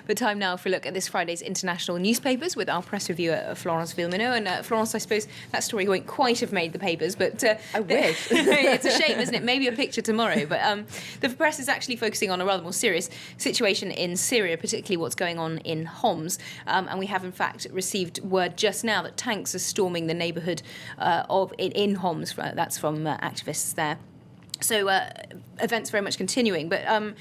But time now for a look at this Friday's international newspapers with our press reviewer, Florence Villeminot. And Florence, I suppose that story won't quite have made the papers, but... I wish. It's a shame, isn't it? Maybe a picture tomorrow. But the press is actually focusing on a rather more serious situation in Syria, particularly what's going on in Homs. And we have, in fact, received word just now that tanks are storming the neighbourhood in Homs. That's from activists there. So events very much continuing. But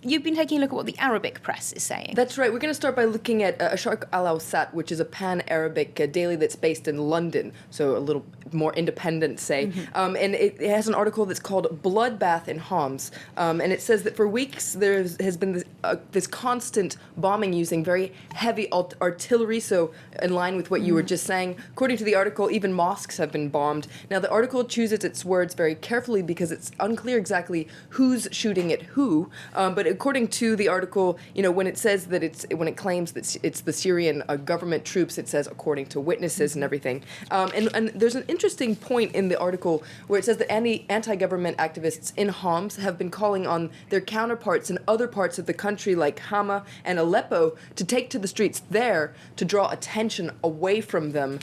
you've been taking a look at what the Arabic press is saying. That's right. We're going to start by looking at Asharq Al-Awsat, which is a pan-Arabic daily that's based in London, so a little more independent, say. Mm-hmm. And it has an article that's called Bloodbath in Homs. And it says that for weeks there has been this constant bombing using very heavy artillery, so in line with what you were just saying. According to the article, even mosques have been bombed. Now, the article chooses its words very carefully because it's unclear exactly who's shooting at who, but according to the article, when it says that when it claims that it's the Syrian government troops, it says according to witnesses and everything. And there's an interesting point in the article where it says that anti-government activists in Homs have been calling on their counterparts in other parts of the country like Hama and Aleppo to take to the streets there to draw attention away from them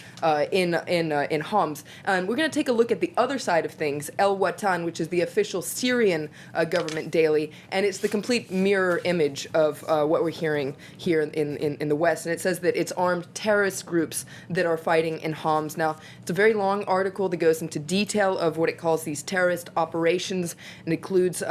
in Homs. And we're going to take a look at the other side of things, El Watan, which is the official Syrian government daily, and it's the complete mirror image of what we're hearing here in the West. And it says that it's armed terrorist groups that are fighting in Homs. Now, it's a very long article that goes into detail of what it calls these terrorist operations and includes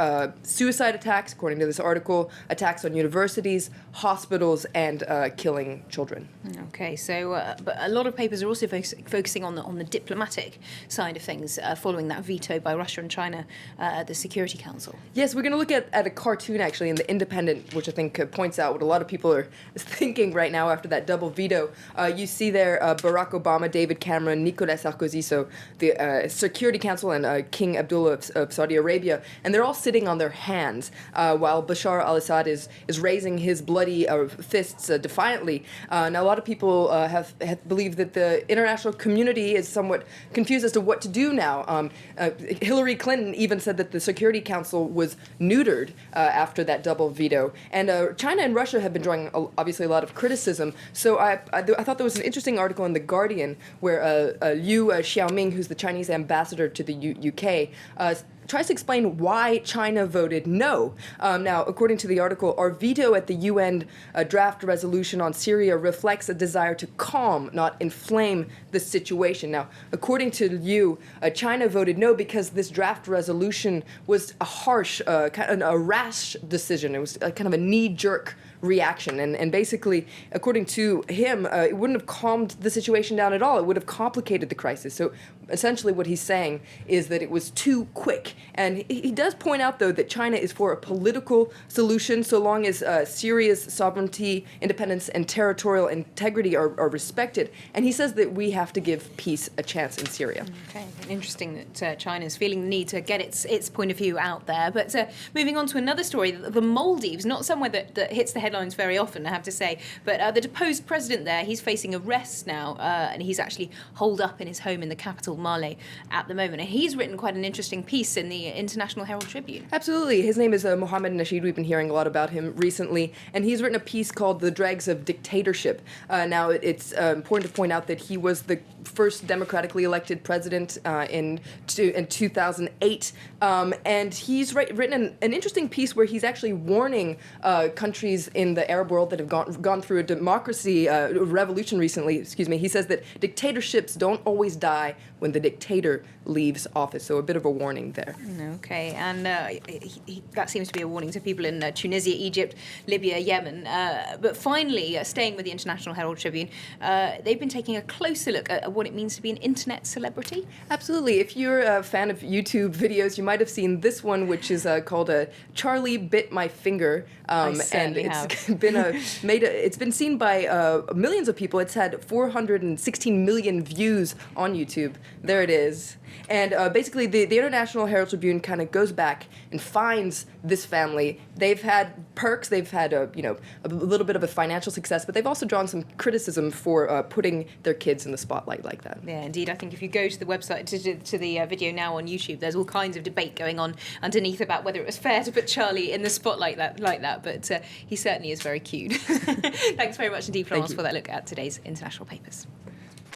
suicide attacks, according to this article, attacks on universities, hospitals, and killing children. Okay, so but a lot of papers are also focusing on the diplomatic side of things following that veto by Russia and China at the Security Council. Yes, we're going to look at a cartoon, actually, in The Independent, which I think points out what a lot of people are thinking right now after that double veto. You see there Barack Obama, David Cameron, Nicolas Sarkozy, so the Security Council, and King Abdullah of Saudi Arabia, and they're all sitting on their hands while Bashar al-Assad is raising his bloody fists defiantly. Now, a lot of people have believed that the international community is somewhat confused as to what to do now. Hillary Clinton even said that the Security Council was neutered after that double veto. And China and Russia have been drawing, obviously, a lot of criticism. So I thought there was an interesting article in The Guardian where Liu Xiaoming, who's the Chinese ambassador to the UK, tries to explain why China voted no. Now, according to the article, our veto at the UN draft resolution on Syria reflects a desire to calm, not inflame the situation. Now, according to Liu, China voted no because this draft resolution was a harsh, kind of a rash decision. It was kind of a knee-jerk reaction. And basically, according to him, it wouldn't have calmed the situation down at all. It would have complicated the crisis. So essentially what he's saying is that it was too quick. And he does point out, though, that China is for a political solution so long as Syria's sovereignty, independence, and territorial integrity are respected. And he says that we have to give peace a chance in Syria. Okay, interesting that China's feeling the need to get its point of view out there. But moving on to another story, the Maldives, not somewhere that hits the headlines very often, I have to say, but the deposed president there, he's facing arrest now, and he's actually holed up in his home in the capital, Male, at the moment. And he's written quite an interesting piece in the International Herald Tribune. Absolutely. His name is Mohammed Nasheed. We've been hearing a lot about him recently, and he's written a piece called The Dregs of Dictatorship. Now, it's important to point out that he was the first democratically elected president in 2008, and he's written an interesting piece where he's actually warning countries in the Arab world that have gone through a democracy revolution recently. He says that dictatorships don't always die when the dictator leaves office. So a bit of a warning there. Okay, and that seems to be a warning to people in Tunisia, Egypt, Libya, Yemen. But finally, staying with the International Herald Tribune, they've been taking a closer look at what it means to be an internet celebrity. Absolutely. If you're a fan of YouTube videos, you might have seen this one, which is called Charlie Bit My Finger. And it's it's been seen by millions of people. It's had 416 million views on YouTube. There it is. And basically, the International Herald Tribune kind of goes back and finds this family. They've had perks. They've had a little bit of a financial success, but they've also drawn some criticism for putting their kids in the spotlight like that. Yeah, indeed. I think if you go to the website, to the video now on YouTube, there's all kinds of debate going on underneath about whether it was fair to put Charlie in the spotlight like that. But he certainly certainly is very cute. Thanks very much indeed, Florence, you. for that look at today's international papers.